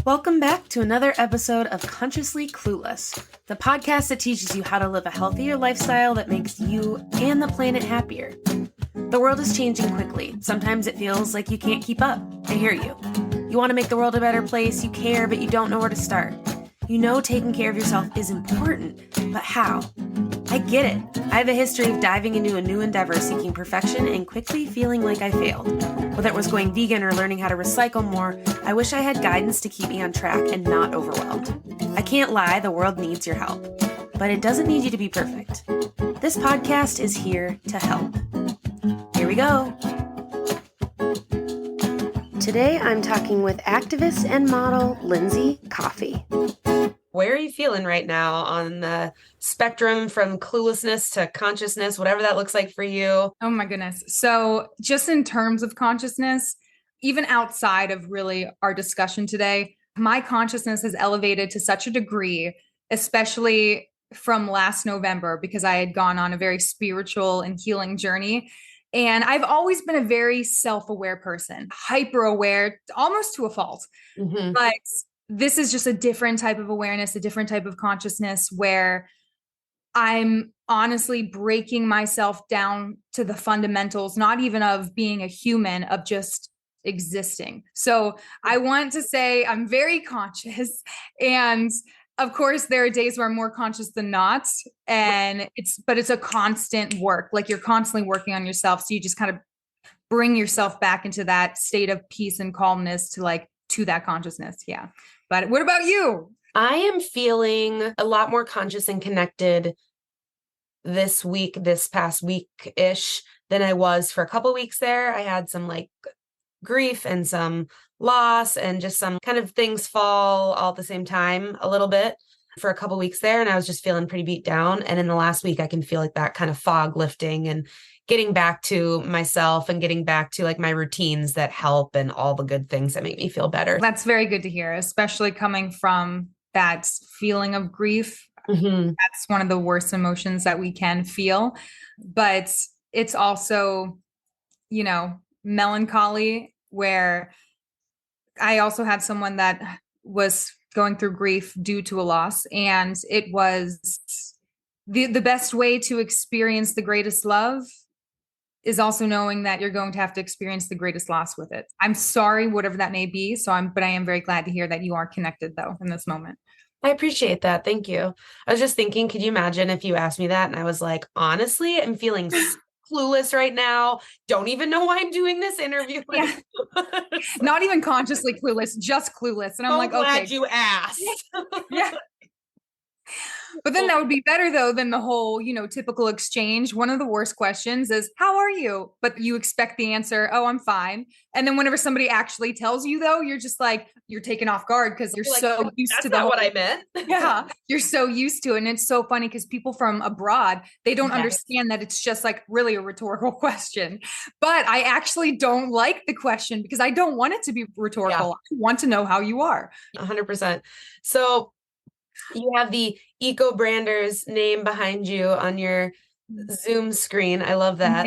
Welcome back to another episode of Consciously Clueless, the podcast that teaches you how to live a healthier lifestyle that makes you and the planet happier. The world is changing quickly. Sometimes it feels like you can't keep up. I hear you. You want to make the world a better place, you care, but you don't know where to start. You know taking care of yourself is important, but how? I get it. I have a history of diving into a new endeavor seeking perfection and quickly feeling like I failed. Whether it was going vegan or learning how to recycle more, I wish I had guidance to keep me on track and not overwhelmed. I can't lie, the world needs your help. But it doesn't need you to be perfect. This podcast is here to help. Here we go. Today I'm talking with activist and model Lindsey Coffey. Where are you feeling right now on the spectrum from cluelessness to consciousness, whatever that looks like for you? Oh my goodness. So just in terms of consciousness, even outside of really our discussion today, my consciousness has elevated to such a degree, especially from last November, because I had gone on a very spiritual and healing journey. And I've always been a very self-aware person, hyper-aware, almost to a fault. Mm-hmm. But this is just a different type of awareness, a different type of consciousness where I'm honestly breaking myself down to the fundamentals, not even of being a human, of just existing. So I want to say I'm very conscious. And of course, there are days where I'm more conscious than not. And it's a constant work. Like you're constantly working on yourself. So you just kind of bring yourself back into that state of peace and calmness to that consciousness. Yeah. But what about you? I am feeling a lot more conscious and connected this past week-ish than I was for a couple weeks there. I had some grief and some loss and just some kind of things fall all at the same time a little bit for a couple weeks there. And I was just feeling pretty beat down. And in the last week, I can feel like that kind of fog lifting and getting back to myself and getting back to my routines that help and all the good things that make me feel better. That's very good to hear, especially coming from that feeling of grief. Mm-hmm. That's one of the worst emotions that we can feel. But it's also, melancholy, where I also had someone that was going through grief due to a loss. And it was the best way to experience the greatest love is also knowing that you're going to have to experience the greatest loss with it. I'm sorry, whatever that may be. But I am very glad to hear that you are connected though in this moment. I appreciate that. Thank you. I was just thinking, could you imagine if you asked me that and I was like, honestly, I'm feeling clueless right now. Don't even know why I'm doing this interview. Yeah. Not even consciously clueless, just clueless. And I'm glad okay. you asked. Yeah. But then that would be better though than the whole, typical exchange. One of the worst questions is, how are you? But you expect the answer, oh, I'm fine. And then whenever somebody actually tells you though, you're just you're taken off guard because you're so used to what I meant. Yeah. You're so used to it. And it's so funny because people from abroad, they don't understand that it's just really a rhetorical question. But I actually don't like the question because I don't want it to be rhetorical. Yeah. I want to know how you are. 100%. So you have the Eco Branders name behind you on your Zoom screen. I love that.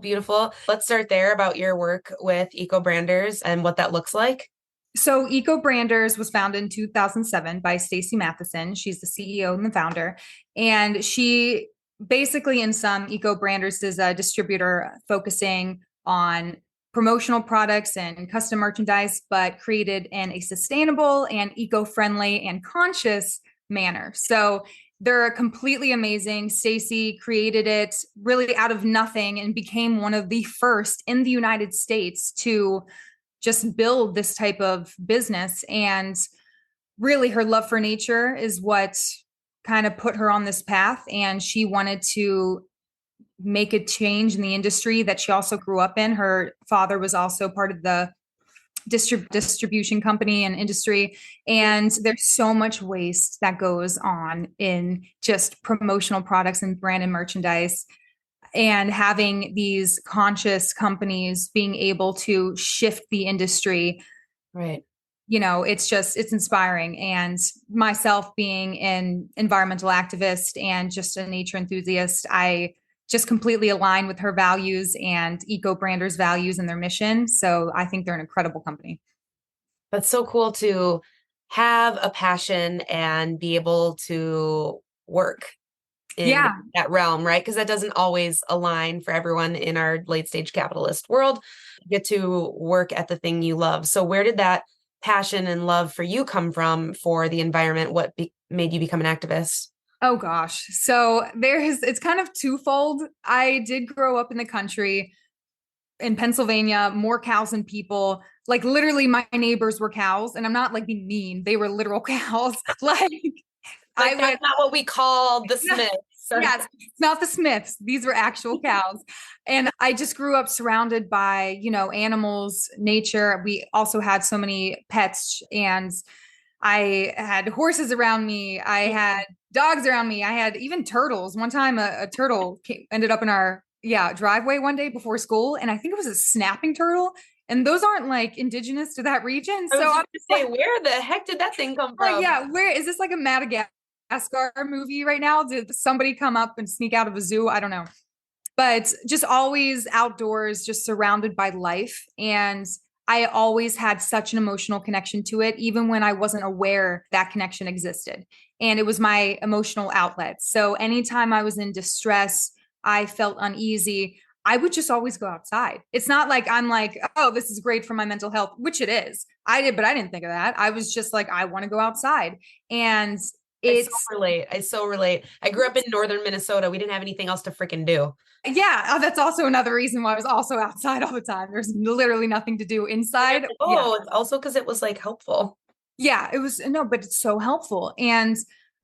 Beautiful. Let's start there about your work with Eco Branders and what that looks like. So Eco Branders was founded in 2007 by Stacy Matheson. She's the CEO and the founder. And she basically, in sum, Eco Branders is a distributor focusing on promotional products and custom merchandise, but created in a sustainable and eco-friendly and conscious manner. So they're completely amazing. Stacy created it really out of nothing and became one of the first in the United States to just build this type of business. And really her love for nature is what kind of put her on this path. And she wanted to make a change in the industry that she also grew up in. Her father was also part of the distribution company and industry. And there's so much waste that goes on in just promotional products and branded merchandise. And having these conscious companies being able to shift the industry, right? It's inspiring. And myself being an environmental activist and just a nature enthusiast, I just completely align with her values and Eco Branders' values and their mission. So I think they're an incredible company. That's so cool to have a passion and be able to work in Yeah. that realm, right? Because that doesn't always align for everyone in our late stage capitalist world. You get to work at the thing you love. So where did that passion and love for you come from for the environment? What made you become an activist? Oh gosh. So it's kind of twofold. I did grow up in the country in Pennsylvania, more cows than people. Like literally my neighbors were cows, and I'm not like being mean. They were literal cows. Like I Like would that's not what we call the Smiths. yes, it's not the Smiths. These were actual cows. And I just grew up surrounded by, animals, nature. We also had so many pets, and I had horses around me. I had dogs around me. I had even turtles. One time a turtle ended up in our driveway one day before school. And I think it was a snapping turtle. And those aren't like indigenous to that region. I So was I'm just gonna say, where the heck did that thing come like, from? yeah, where is this like a Madagascar movie right now? Did somebody come up and sneak out of a zoo? I don't know. But just always outdoors, just surrounded by life. And I always had such an emotional connection to it, even when I wasn't aware that connection existed. And it was my emotional outlet. So anytime I was in distress, I felt uneasy, I would just always go outside. It's not like I'm like, oh, this is great for my mental health, which it is. I did, but I didn't think of that. I was just like, I want to go outside. And I so it's relate. I so relate. I grew up in northern Minnesota. We didn't have anything else to freaking do. yeah, that's also another reason why I was also outside all the time. There's literally nothing to do inside. Yeah. Oh, it's also because it was like helpful. Yeah, it was no, but it's so helpful. And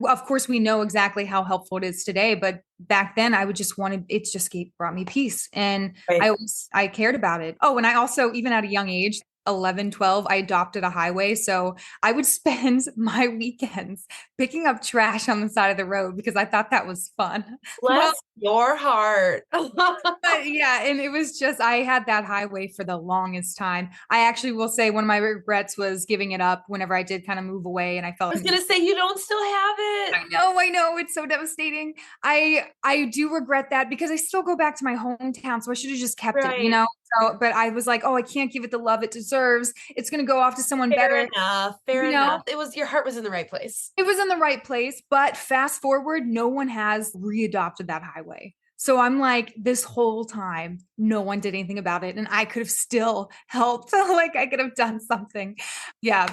of course, we know exactly how helpful it is today. But back then, I would just wanted it just brought me peace. And Right. I cared about it. Oh, and I also, even at a young age, 11, 12, I adopted a highway. So I would spend my weekends picking up trash on the side of the road because I thought that was fun. Well, Bless your heart. but yeah, and it was just I had that highway for the longest time. I actually will say one of my regrets was giving it up whenever I did kind of move away and I I felt was gonna say you don't still have it. I know, it's so devastating. I do regret that because I still go back to my hometown, so I should have just kept it, Right. So, but I was like, oh, I can't give it the love it deserves. It's going to go off to someone Fair better. enough. Fair enough. It was your heart was in the right place. It was in the right place, but fast forward, no one has readopted that highway. So I'm like, this whole time, no one did anything about it. And I could have still helped. Like I could have done something. Yeah.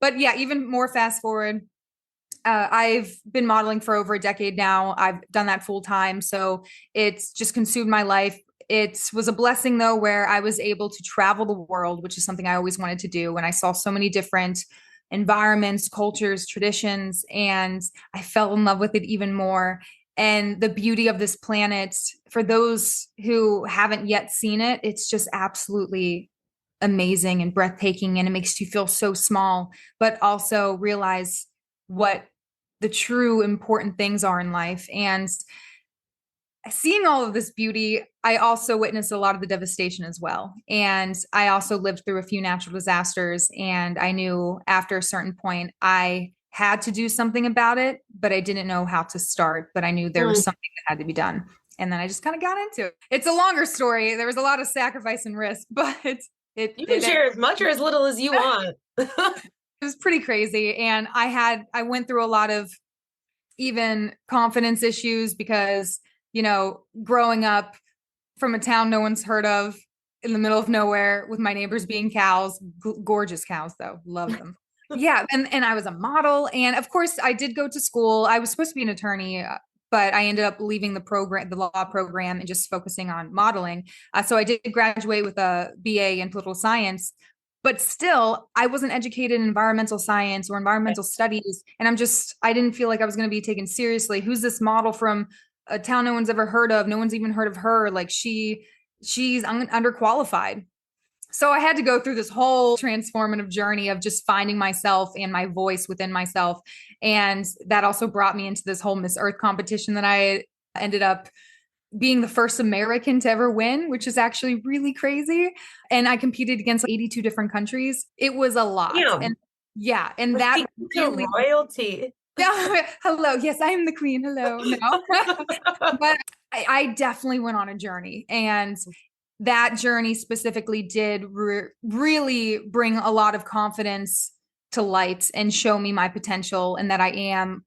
But yeah, even more fast forward, I've been modeling for over a decade now. I've done that full time. So it's just consumed my life. It was a blessing though, where I was able to travel the world, which is something I always wanted to do. And I saw so many different environments, cultures, traditions, and I fell in love with it even more. And the beauty of this planet, for those who haven't yet seen it, it's just absolutely amazing and breathtaking. And it makes you feel so small, but also realize what the true important things are in life. And seeing all of this beauty, I also witnessed a lot of the devastation as well. And I also lived through a few natural disasters. And I knew after a certain point, I had to do something about it, but I didn't know how to start. But I knew there was something that had to be done. And then I just kind of got into it. It's a longer story. There was a lot of sacrifice and risk, but You can share as much or as little as you want. it was pretty crazy. And I went through a lot of even confidence issues because, growing up from a town no one's heard of in the middle of nowhere with my neighbors being cows, gorgeous cows though, love them. Yeah. And I was a model. And of course I did go to school. I was supposed to be an attorney, but I ended up leaving the law program and just focusing on modeling. So I did graduate with a BA in political science, but still I wasn't educated in environmental science or environmental studies. And I didn't feel like I was going to be taken seriously. Who's this model from a town no one's ever heard of? No one's even heard of her. Like she's underqualified. So I had to go through this whole transformative journey of just finding myself and my voice within myself. And that also brought me into this whole Miss Earth competition that I ended up being the first American to ever win, which is actually really crazy. And I competed against 82 different countries. It was a lot. Damn. And yeah, and that really royalty. Hello. Yes, I am the queen. Hello. No. But I definitely went on a journey. And that journey specifically did really bring a lot of confidence to light and show me my potential and that I am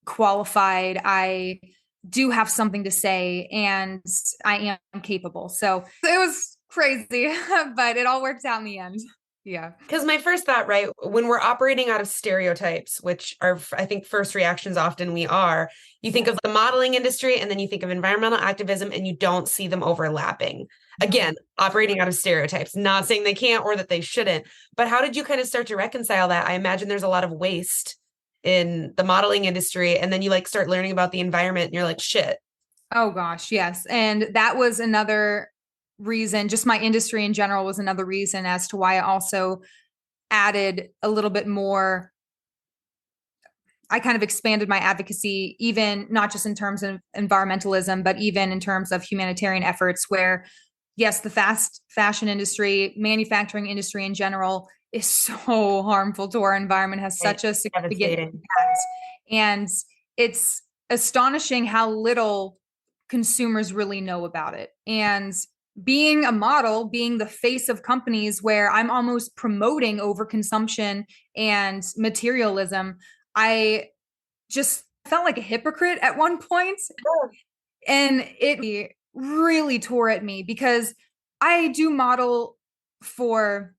qualified. I do have something to say and I am capable. So it was crazy, but it all worked out in the end. Yeah. Because my first thought, right, when we're operating out of stereotypes, which are, I think, first reactions often we are, you think of the modeling industry and then you think of environmental activism and you don't see them overlapping. Again, operating out of stereotypes, not saying they can't or that they shouldn't. But how did you kind of start to reconcile that? I imagine there's a lot of waste in the modeling industry. And then you like start learning about the environment and you're like, shit. Oh gosh, yes. And that was another reason, just my industry in general was another reason as to why I also added a little bit more. I kind of expanded my advocacy, even not just in terms of environmentalism, but even in terms of humanitarian efforts where, yes, the fast fashion industry, manufacturing industry in general is so harmful to our environment, has such a significant impact. And it's astonishing how little consumers really know about it. And being a model, being the face of companies where I'm almost promoting overconsumption and materialism, I just felt like a hypocrite at one point. And it really tore at me because I do model for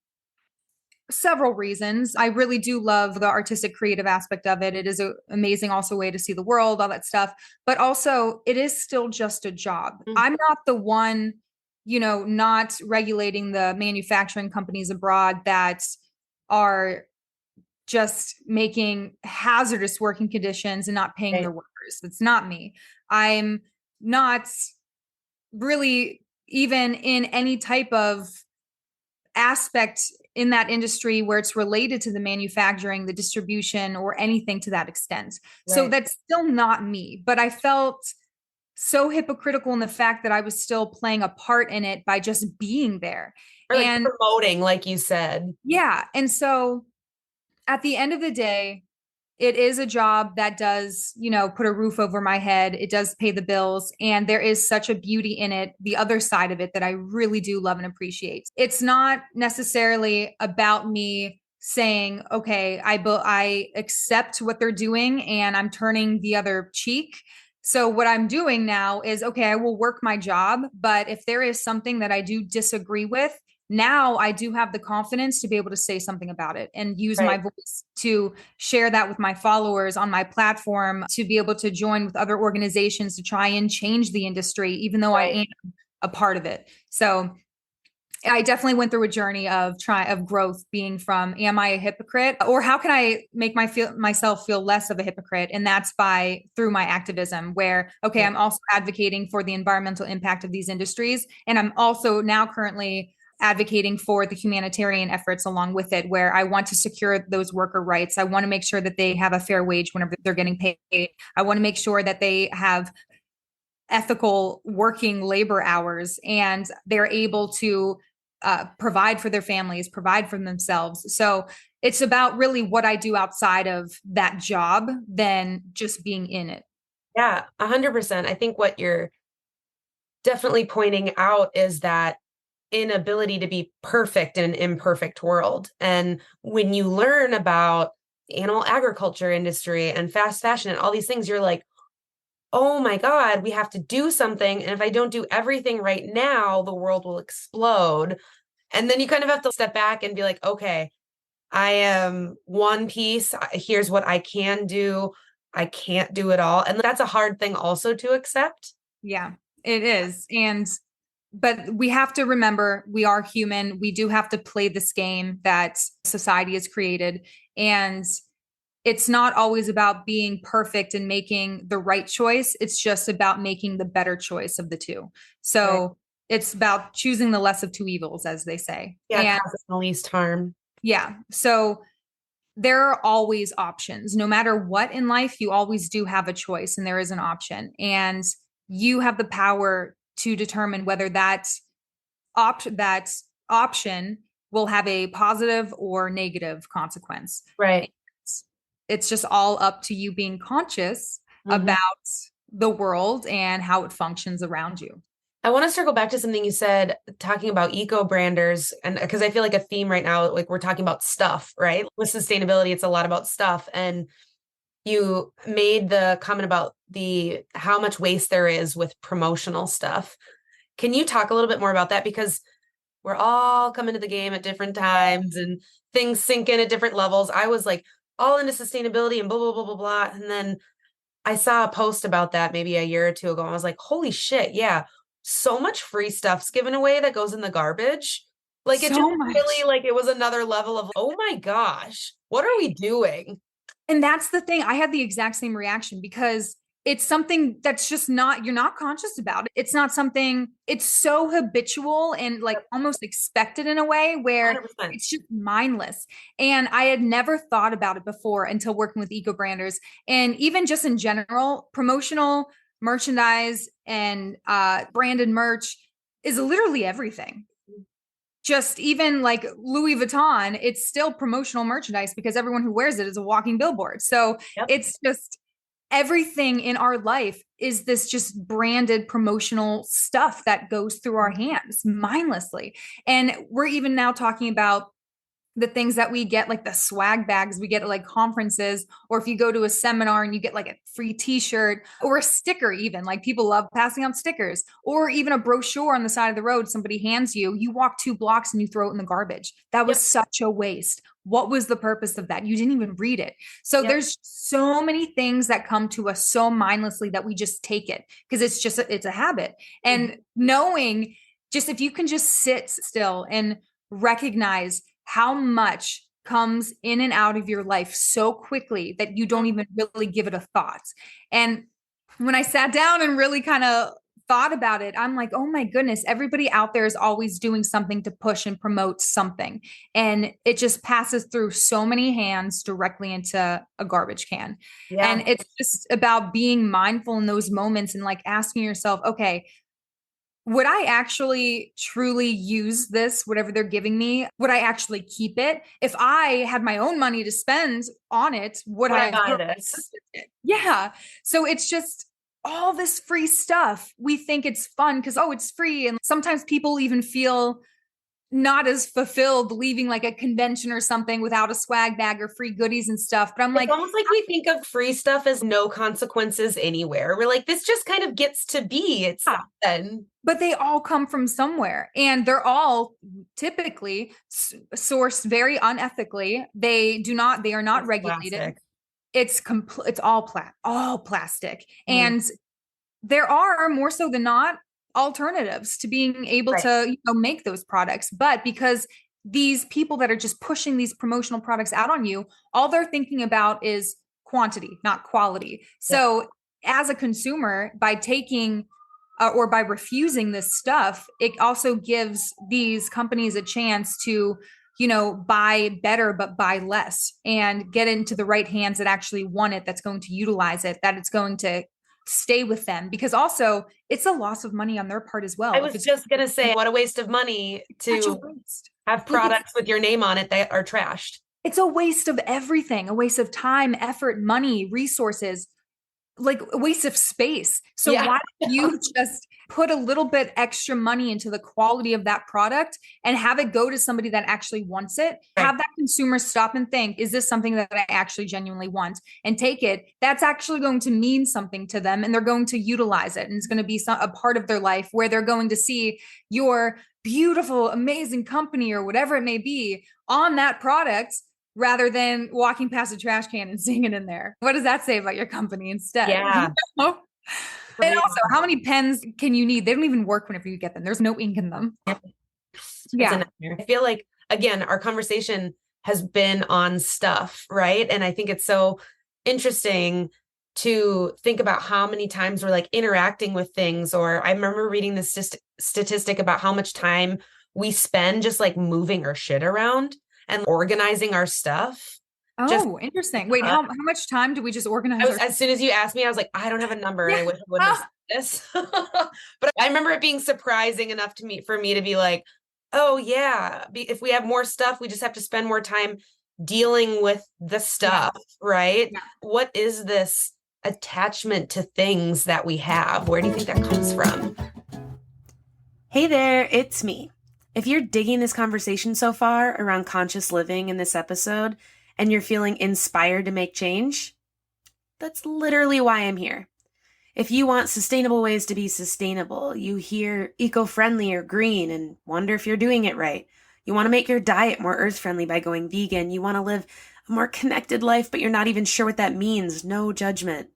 several reasons. I really do love the artistic creative aspect of it. It is an amazing also way to see the world, all that stuff. But also it is still just a job. I'm not the one, not regulating the manufacturing companies abroad that are just making hazardous working conditions and not paying their workers. It's not me. I'm not really even in any type of aspect in that industry where it's related to the manufacturing, the distribution, or anything to that extent. Right. So that's still not me, but I felt so hypocritical in the fact that I was still playing a part in it by just being there. Or like promoting, like you said. Yeah. And so at the end of the day, it is a job that does, put a roof over my head. It does pay the bills. And there is such a beauty in it, the other side of it that I really do love and appreciate. It's not necessarily about me saying, okay, I accept what they're doing and I'm turning the other cheek. So what I'm doing now is, okay, I will work my job, but if there is something that I do disagree with, now I do have the confidence to be able to say something about it and use my voice to share that with my followers on my platform, to be able to join with other organizations to try and change the industry, even though I am a part of it. So I definitely went through a journey of growth, being from, am I a hypocrite, or how can I make myself feel less of a hypocrite? And that's through my activism where, okay, I'm also advocating for the environmental impact of these industries. And I'm also now currently advocating for the humanitarian efforts along with it, where I want to secure those worker rights. I want to make sure that they have a fair wage whenever they're getting paid. I want to make sure that they have ethical working labor hours and they're able to provide for their families, provide for themselves. So it's about really what I do outside of that job than just being in it. Yeah, 100%. I think what you're definitely pointing out is that inability to be perfect in an imperfect world. And when you learn about the animal agriculture industry and fast fashion and all these things, you're like, oh my God, we have to do something. And if I don't do everything right now, the world will explode. And then you kind of have to step back and be like, okay, I am one piece. Here's what I can do. I can't do it all. And that's a hard thing also to accept. Yeah, it is. But we have to remember we are human. We do have to play this game that society has created. And it's not always about being perfect and making the right choice. It's just about making the better choice of the two. So it's about choosing the less of two evils, as they say. Yeah, causing the least harm. Yeah. So there are always options. No matter what in life, you always do have a choice and there is an option. And you have the power to determine whether that option will have a positive or negative consequence. Right. It's just all up to you being conscious about the world and how it functions around you. I want to circle back to something you said talking about eco branders. And because I feel like a theme right now, like we're talking about stuff, right? With sustainability, it's a lot about stuff. And you made the comment about the how much waste there is with promotional stuff. Can you talk a little bit more about that? Because we're all coming to the game at different times and things sink in at different levels. I was like all into sustainability and blah, blah, blah, blah, blah. And then I saw a post about that maybe a year or two ago. And I was like, holy shit, yeah. So much free stuff's given away that goes in the garbage. Like it just So much. really like it was another level of, oh my gosh, what are we doing? And that's the thing. I had the exact same reaction because it's something that's just not, you're not conscious about it. It's not something, it's so habitual and like almost expected in a way where 100%. it's just mindless. And I had never thought about it before until working with eco branders. And even just in general, promotional merchandise and branded merch is literally everything. Just even like Louis Vuitton, it's still promotional merchandise because everyone who wears it is a walking billboard. So Yep. it's just everything in our life is this just branded promotional stuff that goes through our hands mindlessly. And we're even now talking about the things that we get, like the swag bags we get at like conferences, or if you go to a seminar and you get like a free t-shirt or a sticker, even like people love passing out stickers, or even a brochure on the side of the road somebody hands you, you walk 2 blocks and you throw it in the garbage. That was such a waste. What was the purpose of that? You didn't even read it. So there's so many things that come to us so mindlessly that we just take it because it's a habit. And knowing, just if you can just sit still and recognize how much comes in and out of your life so quickly that you don't even really give it a thought. And when I sat down and really kind of thought about it, I'm like, oh my goodness, everybody out there is always doing something to push and promote something. And it just passes through so many hands directly into a garbage can. Yeah. And it's just about being mindful in those moments and like asking yourself, okay, would I actually truly use this, whatever they're giving me? Would I actually keep it? If I had my own money to spend on it, would I buy this? Yeah. So it's just all this free stuff. We think it's fun because, oh, it's free. And sometimes people even feel not as fulfilled leaving like a convention or something without a swag bag or free goodies and stuff. But I'm like, It's almost like we think of free stuff as no consequences anywhere. We're like, this just kind of gets to be. It's then. But they all come from somewhere and they're all typically sourced very unethically. They are not regulated. Plastic. It's all plastic. And there are more so than not alternatives to being able to make those products. But because these people that are just pushing these promotional products out on you, all they're thinking about is quantity, not quality. So as a consumer, by taking or by refusing this stuff, it also gives these companies a chance to, buy better, but buy less and get into the right hands that actually want it, that's going to utilize it, that it's going to stay with them. Because also it's a loss of money on their part as well. I was just going to say, what a waste of money to have products with your name on it that are trashed. It's a waste of everything, a waste of time, effort, money, resources, like a waste of space. So why don't you just put a little bit extra money into the quality of that product and have it go to somebody that actually wants it? Have that consumer stop and think, is this something that I actually genuinely want? And take it. That's actually going to mean something to them and they're going to utilize it. And it's going to be a part of their life where they're going to see your beautiful, amazing company or whatever it may be on that product, rather than walking past a trash can and seeing it in there. What does that say about your company instead? Yeah. And also, how many pens can you need? They don't even work whenever you get them. There's no ink in them. Yeah. I feel like, again, our conversation has been on stuff, right? And I think it's so interesting to think about how many times we're like interacting with things. Or I remember reading this statistic about how much time we spend just like moving our shit around and organizing our stuff. Interesting. Wait, how much time do we just organize? As soon as you asked me, I was like, I don't have a number. And I wish I wouldn't have said this. But I remember it being surprising enough for me to be like, oh yeah, if we have more stuff, we just have to spend more time dealing with the stuff, right? Yeah. What is this attachment to things that we have? Where do you think that comes from? Hey there, it's me. If you're digging this conversation so far around conscious living in this episode and you're feeling inspired to make change, that's literally why I'm here. If you want sustainable ways to be sustainable, you hear eco-friendly or green and wonder if you're doing it right. You want to make your diet more earth-friendly by going vegan. You want to live a more connected life, but you're not even sure what that means. No judgment.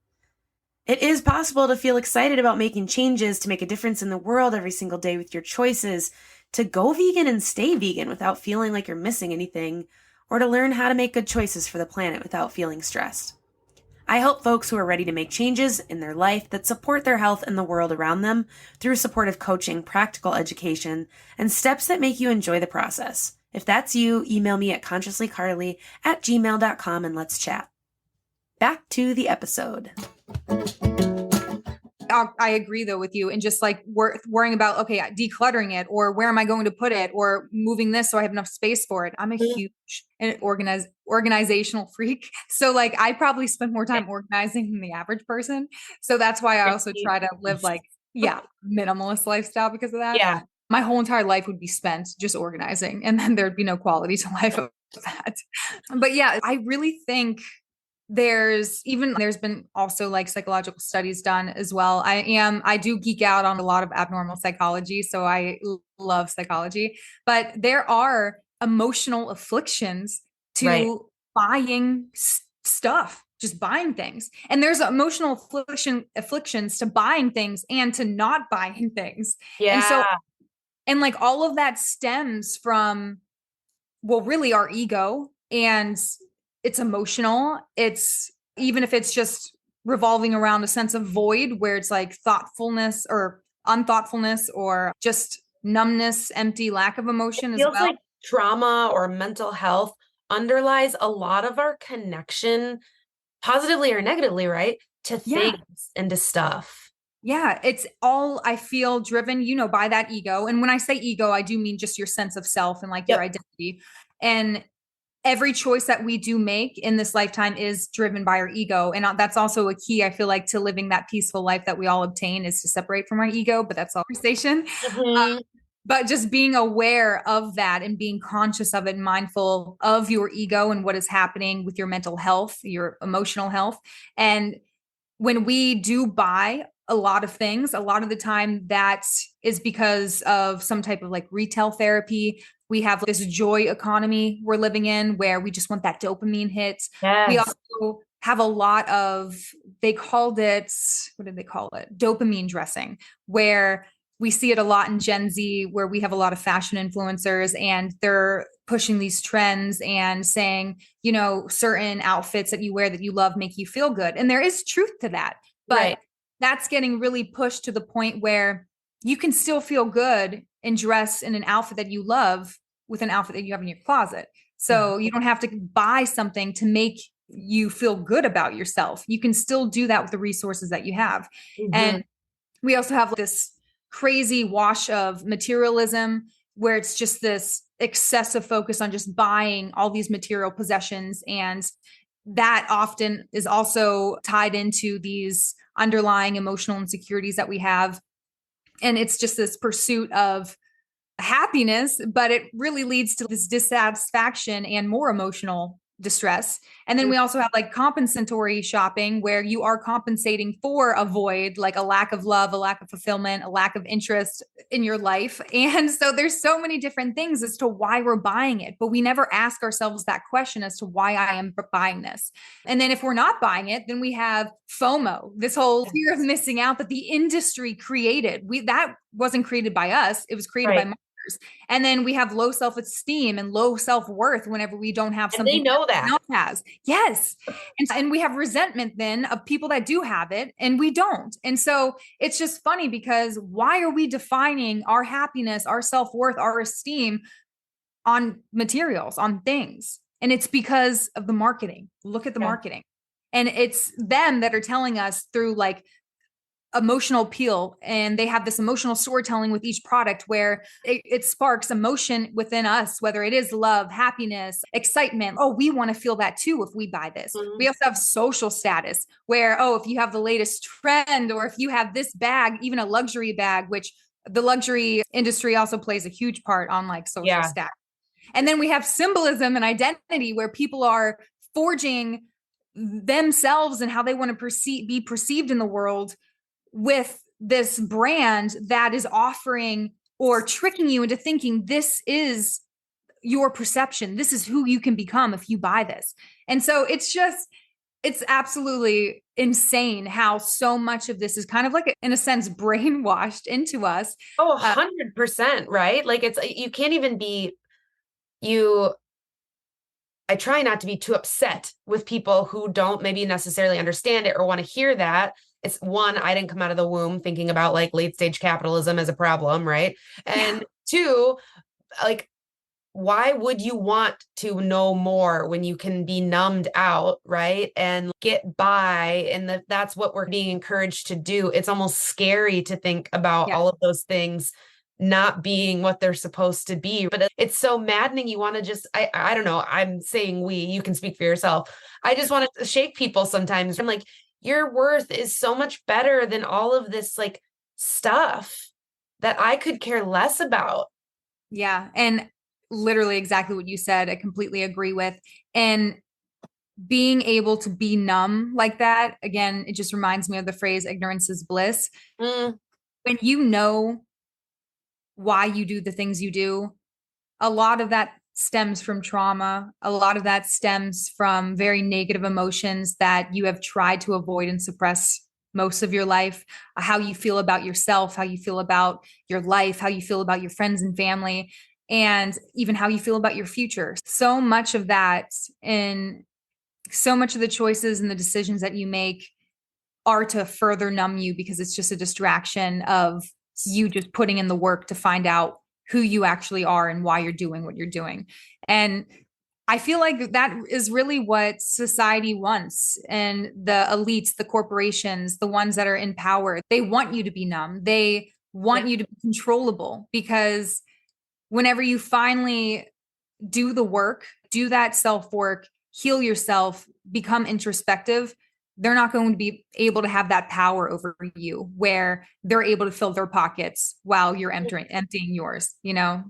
It is possible to feel excited about making changes, to make a difference in the world every single day with your choices, to go vegan and stay vegan without feeling like you're missing anything, or to learn how to make good choices for the planet without feeling stressed. I help folks who are ready to make changes in their life that support their health and the world around them through supportive coaching, practical education, and steps that make you enjoy the process. If that's you, email me at consciouslycarly@gmail.com and let's chat. Back to the episode. I agree though with you, and just like worrying about, okay, decluttering it, or where am I going to put it, or moving this so I have enough space for it. I'm a huge organizational freak. So like I probably spend more time organizing than the average person. So that's why I also try to live like, minimalist lifestyle because of that. Yeah. My whole entire life would be spent just organizing, and then there'd be no quality to life of that. But yeah, I really think there's been also like psychological studies done as well. I do geek out on a lot of abnormal psychology, so I love psychology, but there are emotional afflictions to buying stuff, just buying things. And there's emotional afflictions to buying things and to not buying things. Yeah. And so, and like all of that stems from, well, really our ego, and it's emotional. It's, even if it's just revolving around a sense of void where it's like thoughtfulness or unthoughtfulness or just numbness, empty, lack of emotion as well. Feels like trauma or mental health underlies a lot of our connection, positively or negatively, right? To things and to stuff. Yeah, it's all, I feel, driven, by that ego. And when I say ego, I do mean just your sense of self and like your identity. And every choice that we do make in this lifetime is driven by our ego. And that's also a key, I feel like, to living that peaceful life that we all obtain, is to separate from our ego. But that's all conversation. But just being aware of that and being conscious of it and mindful of your ego and what is happening with your mental health, your emotional health. And when we do buy a lot of things, a lot of the time that is because of some type of like retail therapy. We have this joy economy we're living in where we just want that dopamine hit. Yes. We also have a lot of, they called it, what did they call it? Dopamine dressing, where we see it a lot in Gen Z, where we have a lot of fashion influencers and they're pushing these trends and saying, certain outfits that you wear that you love make you feel good. And there is truth to that, but that's getting really pushed to the point where you can still feel good and dress in an outfit that you love with an outfit that you have in your closet. So you don't have to buy something to make you feel good about yourself. You can still do that with the resources that you have. And we also have this crazy wash of materialism where it's just this excessive focus on just buying all these material possessions. And that often is also tied into these underlying emotional insecurities that we have. And it's just this pursuit of happiness, but it really leads to this dissatisfaction and more emotional distress. And then we also have like compensatory shopping, where you are compensating for a void, like a lack of love, a lack of fulfillment, a lack of interest in your life. And so there's so many different things as to why we're buying it, but we never ask ourselves that question as to why I am buying this. And then if we're not buying it, then we have FOMO, this whole fear of missing out that the industry created. That wasn't created by us. It was created by marketers. And then we have low self-esteem and low self-worth whenever we don't have something. And they know that. Else has. Yes. And we have resentment then of people that do have it and we don't. And so it's just funny, because why are we defining our happiness, our self-worth, our esteem on materials, on things? And it's because of the marketing. Look at the marketing. And it's them that are telling us through like emotional appeal, and they have this emotional storytelling with each product where it sparks emotion within us, whether it is love, happiness, excitement. Oh, we want to feel that too if we buy this. We also have social status where, if you have the latest trend, or if you have this bag, even a luxury bag, which the luxury industry also plays a huge part on like social Yeah. status. And then we have symbolism and identity where people are forging themselves and how they want to be perceived in the world with this brand that is offering or tricking you into thinking this is your perception. This is who you can become if you buy this. And so it's absolutely insane how so much of this is kind of like, in a sense, brainwashed into us. Oh, 100%, right? Like you can't even be, I try not to be too upset with people who don't maybe necessarily understand it or want to hear that. It's one, I didn't come out of the womb thinking about like late stage capitalism as a problem, right? And two, like, why would you want to know more when you can be numbed out, right? And get by. And that's what we're being encouraged to do. It's almost scary to think about all of those things not being what they're supposed to be. But it's so maddening. You want to just, I don't know, I'm saying you can speak for yourself. I just want to shake people sometimes. I'm like, your worth is so much better than all of this like stuff that I could care less about. Yeah. And literally exactly what you said, I completely agree with. And being able to be numb like that, again, it just reminds me of the phrase ignorance is bliss. When you know why you do the things you do, a lot of that stems from trauma. A lot of that stems from very negative emotions that you have tried to avoid and suppress most of your life. How you feel about yourself, how you feel about your life, how you feel about your friends and family, and even how you feel about your future. So much of that and so much of the choices and the decisions that you make are to further numb you because it's just a distraction of you just putting in the work to find out who you actually are and why you're doing what you're doing. And I feel like that is really what society wants. And the elites, the corporations, the ones that are in power, they want you to be numb. They want you to be controllable because whenever you finally do the work, do that self work, heal yourself, become introspective, they're not going to be able to have that power over you where they're able to fill their pockets while you're emptying yours, you know?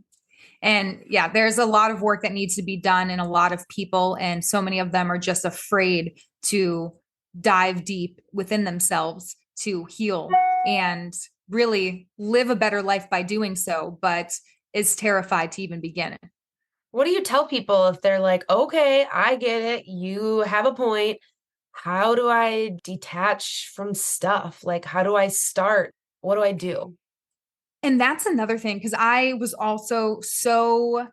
And yeah, there's a lot of work that needs to be done in a lot of people. And so many of them are just afraid to dive deep within themselves to heal and really live a better life by doing so, but is terrified to even begin it. What do you tell people if they're like, okay, I get it. You have a point. How do I detach from stuff? Like, how do I start? What do I do? And that's another thing, because I was also so,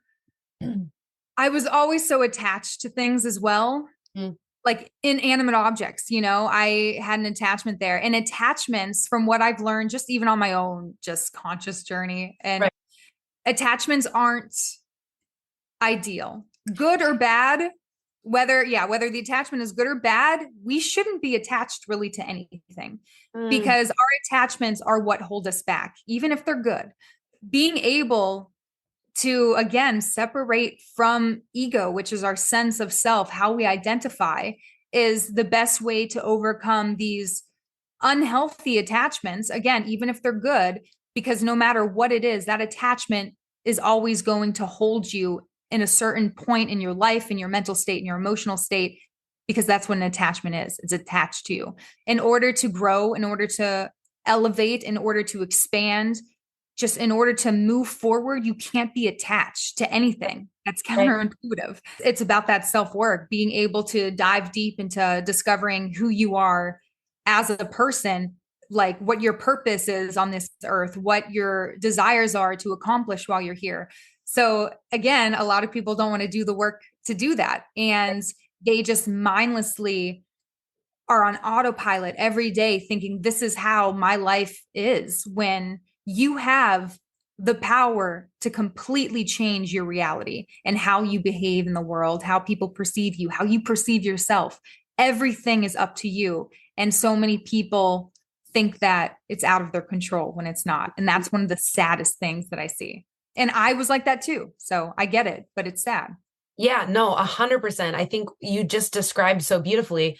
I was always so attached to things as well, like inanimate objects, you know, I had an attachment there. And attachments, from what I've learned, just even on my own, just conscious journey, and attachments aren't ideal, good or bad. Whether the attachment is good or bad, we shouldn't be attached really to anything because our attachments are what hold us back, even if they're good. Being able to, again, separate from ego, which is our sense of self, how we identify, is the best way to overcome these unhealthy attachments, again, even if they're good, because no matter what it is, that attachment is always going to hold you in a certain point in your life, in your mental state, in your emotional state, because that's what an attachment is. It's attached to you. In order to grow, in order to elevate, in order to expand, just in order to move forward, you can't be attached to anything. That's counterintuitive. It's about that self-work, being able to dive deep into discovering who you are as a person, like what your purpose is on this earth, what your desires are to accomplish while you're here. So again, a lot of people don't want to do the work to do that. And they just mindlessly are on autopilot every day thinking this is how my life is, when you have the power to completely change your reality and how you behave in the world, how people perceive you, how you perceive yourself. Everything is up to you. And so many people think that it's out of their control when it's not. And that's one of the saddest things that I see. And I was like that too. So I get it, but it's sad. Yeah, no, 100%. I think you just described so beautifully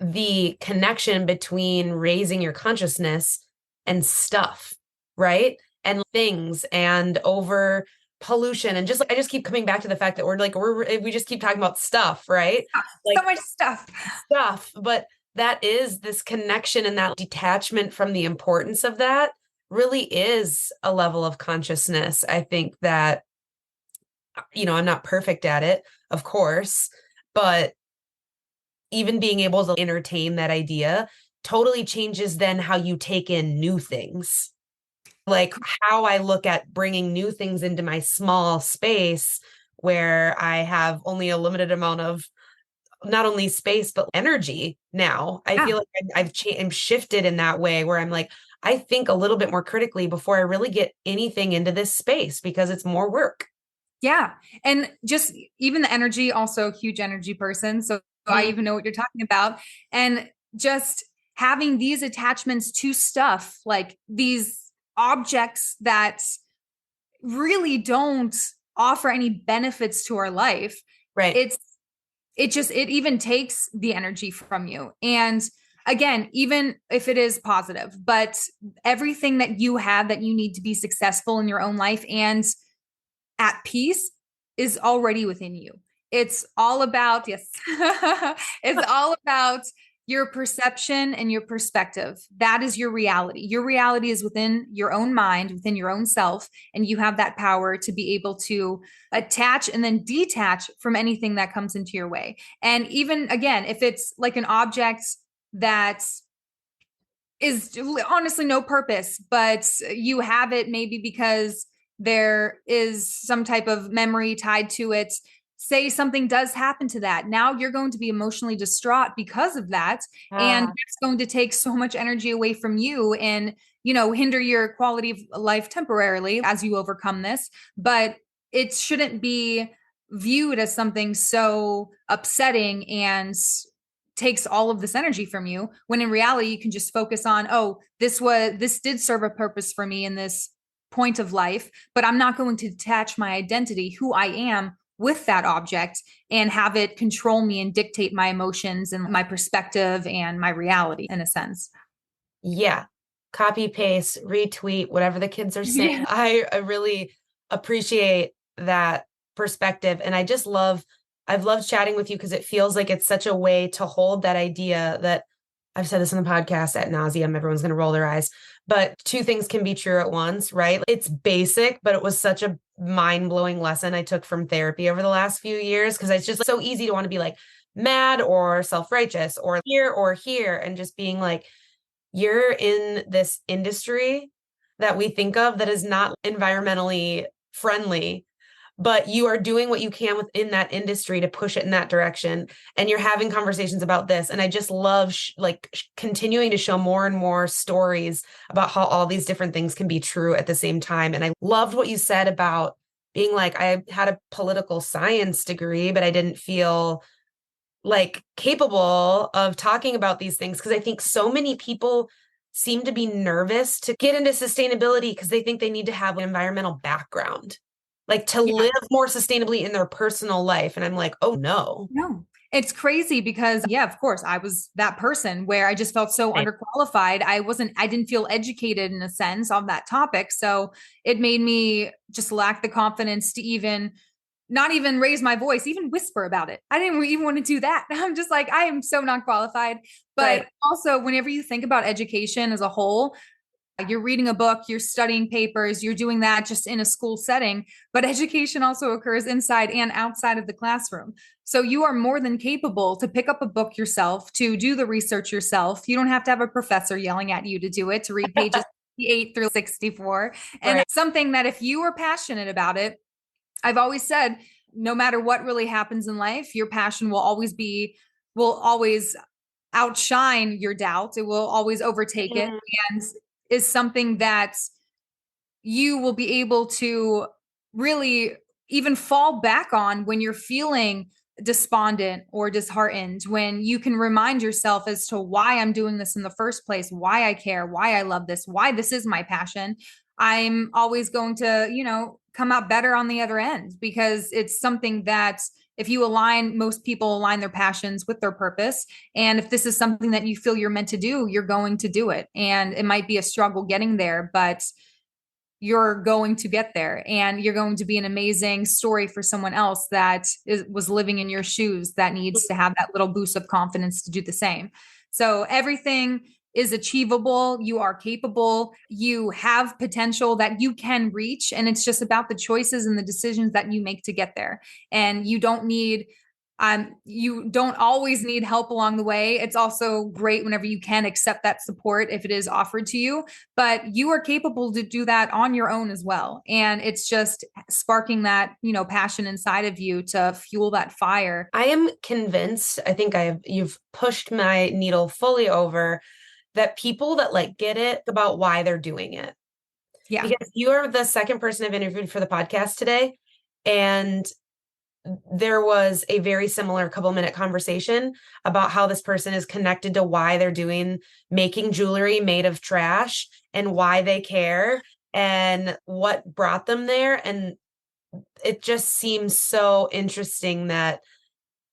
the connection between raising your consciousness and stuff, right? and things and over pollution. And just like, I just keep coming back to the fact that we just keep talking about stuff, right? So much stuff. But that is this connection, and that detachment from the importance of that really is a level of consciousness. I think that, I'm not perfect at it, of course, but even being able to entertain that idea totally changes then how you take in new things. Like how I look at bringing new things into my small space where I have only a limited amount of not only space, but energy now. I feel like I'm shifted in that way where I'm like, I think a little bit more critically before I really get anything into this space because it's more work. Yeah. And just even the energy, also a huge energy person. So I even know what you're talking about. And just having these attachments to stuff, like these objects that really don't offer any benefits to our life. Right. It even takes the energy from you. And again, even if it is positive, but everything that you have that you need to be successful in your own life and at peace is already within you. It's all about, yes, it's all about your perception and your perspective. That is your reality. Your reality is within your own mind, within your own self, and you have that power to be able to attach and then detach from anything that comes into your way. And even again, if it's like an object that is honestly no purpose, but you have it maybe because there is some type of memory tied to it. Say something does happen to that. Now you're going to be emotionally distraught because of that. And it's going to take so much energy away from you and, hinder your quality of life temporarily as you overcome this. But it shouldn't be viewed as something so upsetting and takes all of this energy from you, when in reality you can just focus on, this did serve a purpose for me in this point of life, but I'm not going to detach my identity, who I am, with that object and have it control me and dictate my emotions and my perspective and my reality in a sense. Yeah. Copy, paste, retweet, whatever the kids are saying. Yeah. I really appreciate that perspective. And I've loved chatting with you because it feels like it's such a way to hold that idea that I've said this in the podcast ad nauseum. Everyone's going to roll their eyes, but two things can be true at once, right? It's basic, but it was such a mind-blowing lesson I took from therapy over the last few years because it's just so easy to want to be like mad or self-righteous or here, and just being like, you're in this industry that we think of that is not environmentally friendly, but you are doing what you can within that industry to push it in that direction. And you're having conversations about this. And I just love continuing to show more and more stories about how all these different things can be true at the same time. And I loved what you said about being like, I had a political science degree, but I didn't feel like capable of talking about these things because I think so many people seem to be nervous to get into sustainability because they think they need to have an environmental background, like to live more sustainably in their personal life. And I'm like, oh no. It's crazy because of course I was that person where I just felt so underqualified. I didn't feel educated in a sense on that topic. So it made me just lack the confidence to not even raise my voice, even whisper about it. I didn't even want to do that. I'm just like, I am so not qualified. But also, whenever you think about education as a whole, you're reading a book, you're studying papers, you're doing that just in a school setting, but education also occurs inside and outside of the classroom. So you are more than capable to pick up a book yourself, to do the research yourself. You don't have to have a professor yelling at you to do it, to read pages 8 through 64. And something that if you are passionate about it, I've always said, no matter what really happens in life, your passion will always outshine your doubt. It will always overtake it, and is something that you will be able to really even fall back on when you're feeling despondent or disheartened, when you can remind yourself as to why I'm doing this in the first place, why I care, why I love this, why this is my passion. I'm always going to, come out better on the other end, because it's something that if most people align their passions with their purpose. And if this is something that you feel you're meant to do, you're going to do it. And it might be a struggle getting there, but you're going to get there, and you're going to be an amazing story for someone else that was living in your shoes that needs to have that little boost of confidence to do the same. So everything is achievable. You are capable. You have potential that you can reach. And it's just about the choices and the decisions that you make to get there. And you don't always need help along the way. It's also great whenever you can accept that support if it is offered to you, but you are capable to do that on your own as well. And it's just sparking that, passion inside of you to fuel that fire. I am convinced, I think you've pushed my needle fully over, that people that get it about why they're doing it. Yeah. Because you are the second person I've interviewed for the podcast today. And there was a very similar couple-minute conversation about how this person is connected to why they're making jewelry made of trash and why they care and what brought them there. And it just seems so interesting that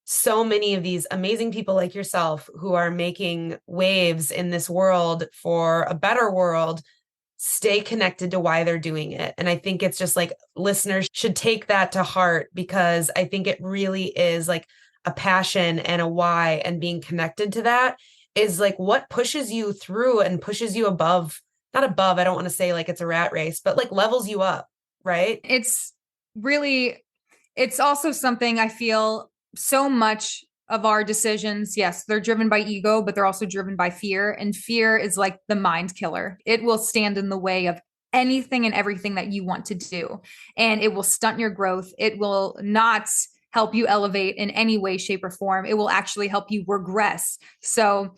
so many of these amazing people like yourself who are making waves in this world for a better world stay connected to why they're doing it. And I think it's just listeners should take that to heart, because I think it really is a passion and a why, and being connected to that is what pushes you through and pushes you above, not above, I don't want to say it's a rat race, but levels you up, right? It's also something I feel so much of our decisions, yes, they're driven by ego, but they're also driven by fear. And fear is like the mind killer. It will stand in the way of anything and everything that you want to do. And it will stunt your growth. It will not help you elevate in any way, shape, or form. It will actually help you regress. So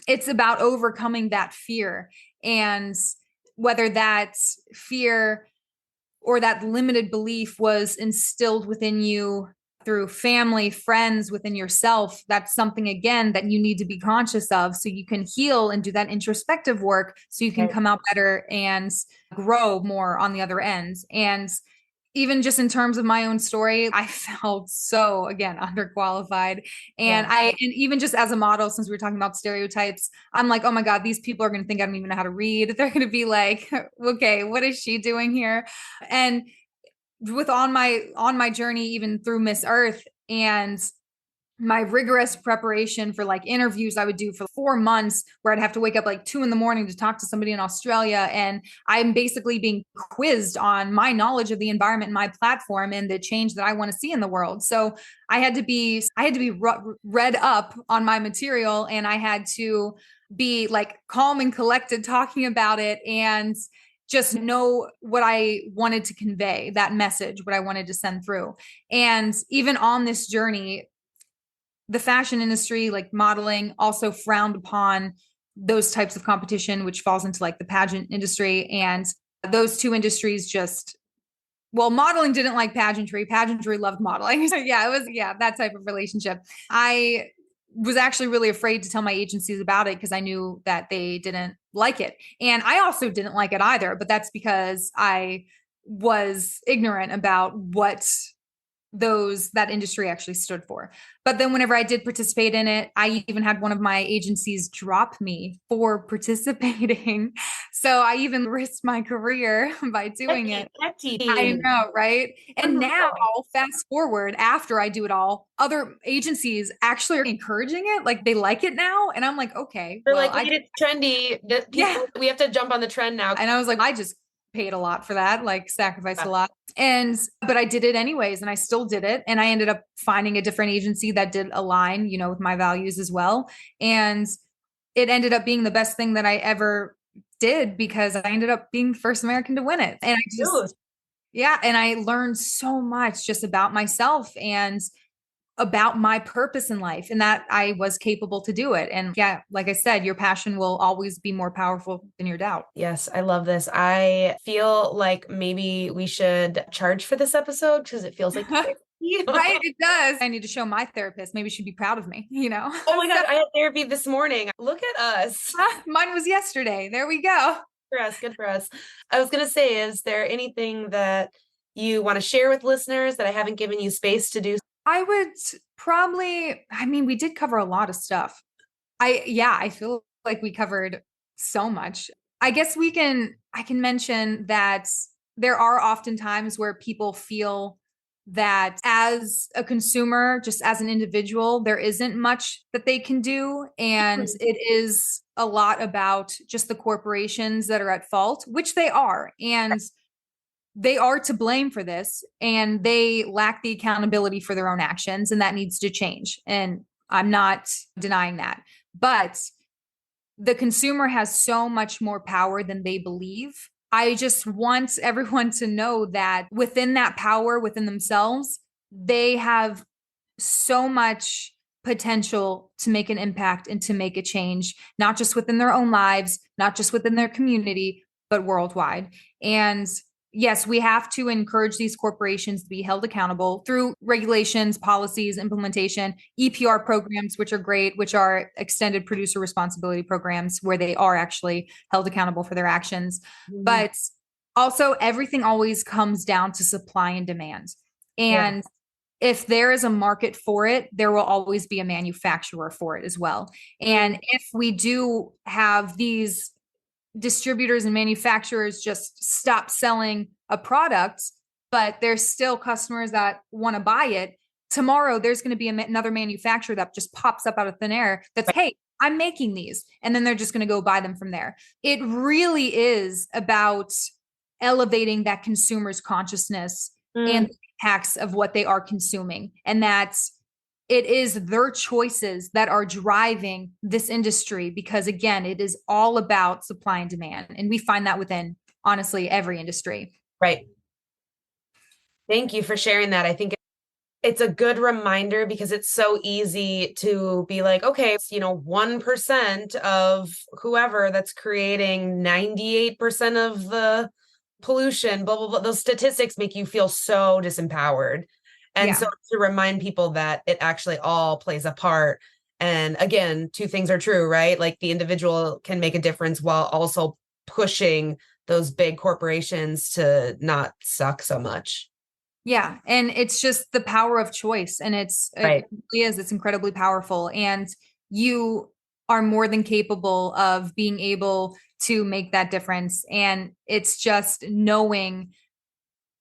it's about overcoming that fear. And whether that fear or that limited belief was instilled within you through family, friends, within yourself, that's something, again, that you need to be conscious of so you can heal and do that introspective work so you can come out better and grow more on the other end. And even just in terms of my own story, I felt so, again, underqualified. And and even just as a model, since we were talking about stereotypes, I'm like, oh my God, these people are going to think I don't even know how to read. They're going to be like, okay, what is she doing here? And on my journey, even through Miss Earth and my rigorous preparation for interviews I would do for 4 months, where I'd have to wake up 2 a.m. to talk to somebody in Australia. And I'm basically being quizzed on my knowledge of the environment and my platform and the change that I want to see in the world. So I had to be read up on my material, and I had to be calm and collected talking about it, and just know what I wanted to convey, that message, what I wanted to send through. And even on this journey, the fashion industry, modeling, also frowned upon those types of competition, which falls into the pageant industry. And those two industries modeling didn't like pageantry. Pageantry loved modeling. So it was that type of relationship. I was actually really afraid to tell my agencies about it because I knew that they didn't like it. And I also didn't like it either, but that's because I was ignorant about what that industry actually stood for. But then whenever I did participate in it, I even had one of my agencies drop me for participating. So I even risked my career by doing it. I know, right? And now, fast forward, after I do it all, other agencies actually are encouraging it. They like it now. And I'm like, okay. They're it's trendy. We have to jump on the trend now. And I was like, I just paid a lot for that, sacrificed a lot. But I did it anyways, and I still did it. And I ended up finding a different agency that did align, with my values as well. And it ended up being the best thing that I ever did, because I ended up being the first American to win it. And and I learned so much just about myself and about my purpose in life, and that I was capable to do it. And like I said, your passion will always be more powerful than your doubt. Yes, I love this. I feel like maybe we should charge for this episode because it feels like right, it does. I need to show my therapist. Maybe she'd be proud of me, Oh my God, I had therapy this morning. Look at us. Mine was yesterday. There we go. Good for us. I was going to say, is there anything that you want to share with listeners that I haven't given you space to do? I would probably, we did cover a lot of stuff. I feel like we covered so much. I guess I can mention that there are often times where people feel that as a consumer, just as an individual, there isn't much that they can do. And it is a lot about just the corporations that are at fault, which they are. And they are to blame for this, and they lack the accountability for their own actions, and that needs to change. And I'm not denying that. But the consumer has so much more power than they believe. I just want everyone to know that within that power within themselves, they have so much potential to make an impact and to make a change, not just within their own lives, not just within their community, but worldwide. And yes, we have to encourage these corporations to be held accountable through regulations, policies, implementation, EPR programs, which are great, which are extended producer responsibility programs where they are actually held accountable for their actions. Mm-hmm. But also everything always comes down to supply and demand. And if there is a market for it, there will always be a manufacturer for it as well. And if we do have these distributors and manufacturers just stop selling a product, but there's still customers that want to buy it, tomorrow there's going to be another manufacturer that just pops up out of thin air that's, hey, I'm making these. And then they're just going to go buy them from there. It really is about elevating that consumer's consciousness and the impacts of what they are consuming. And that's it is their choices that are driving this industry, because again, it is all about supply and demand. And we find that within, honestly, every industry. Right. Thank you for sharing that. I think it's a good reminder, because it's so easy to be like, okay, 1% of whoever that's creating 98% of the pollution, blah, blah, blah. Those statistics make you feel so disempowered. And so to remind people that it actually all plays a part. And again, two things are true, right? Like the individual can make a difference while also pushing those big corporations to not suck so much. Yeah. And it's just the power of choice. And it really is, it's incredibly powerful. And you are more than capable of being able to make that difference. And it's just knowing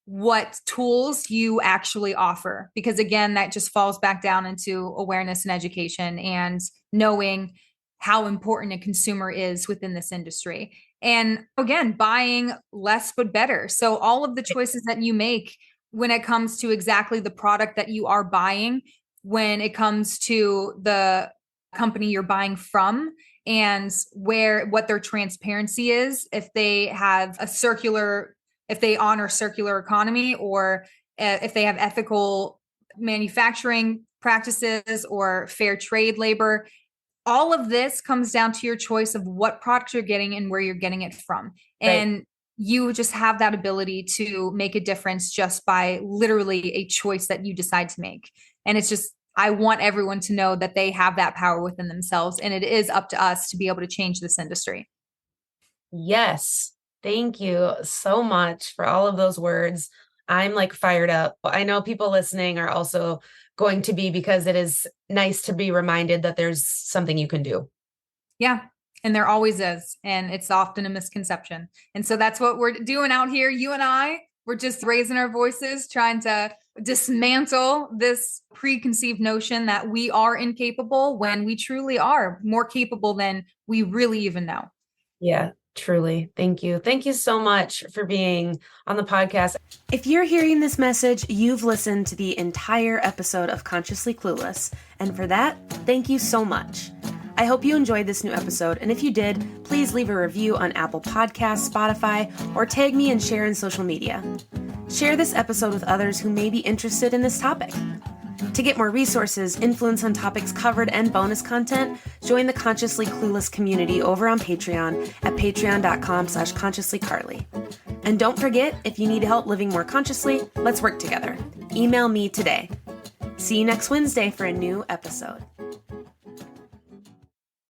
what tools you actually offer, because again, that just falls back down into awareness and education and knowing how important a consumer is within this industry. And again, buying less but better. So all of the choices that you make when it comes to exactly the product that you are buying, when it comes to the company you're buying from, and what their transparency is, if they have if they honor circular economy, or if they have ethical manufacturing practices or fair trade labor, all of this comes down to your choice of what product you're getting and where you're getting it from. And you just have that ability to make a difference just by literally a choice that you decide to make. And it's just, I want everyone to know that they have that power within themselves, and it is up to us to be able to change this industry. Yes. Thank you so much for all of those words. I'm like fired up. I know people listening are also going to be, because it is nice to be reminded that there's something you can do. Yeah. And there always is. And it's often a misconception. And so that's what we're doing out here. You and I, we're just raising our voices, trying to dismantle this preconceived notion that we are incapable, when we truly are more capable than we really even know. Yeah. Truly. Thank you. Thank you so much for being on the podcast. If you're hearing this message, you've listened to the entire episode of Consciously Clueless. And for that, thank you so much. I hope you enjoyed this new episode. And if you did, please leave a review on Apple Podcasts, Spotify, or tag me and share in social media. Share this episode with others who may be interested in this topic. To get more resources, influence on topics covered, and bonus content, join the Consciously Clueless community over on Patreon at patreon.com/consciouslycarly. And don't forget, if you need help living more consciously, let's work together. Email me today. See you next Wednesday for a new episode.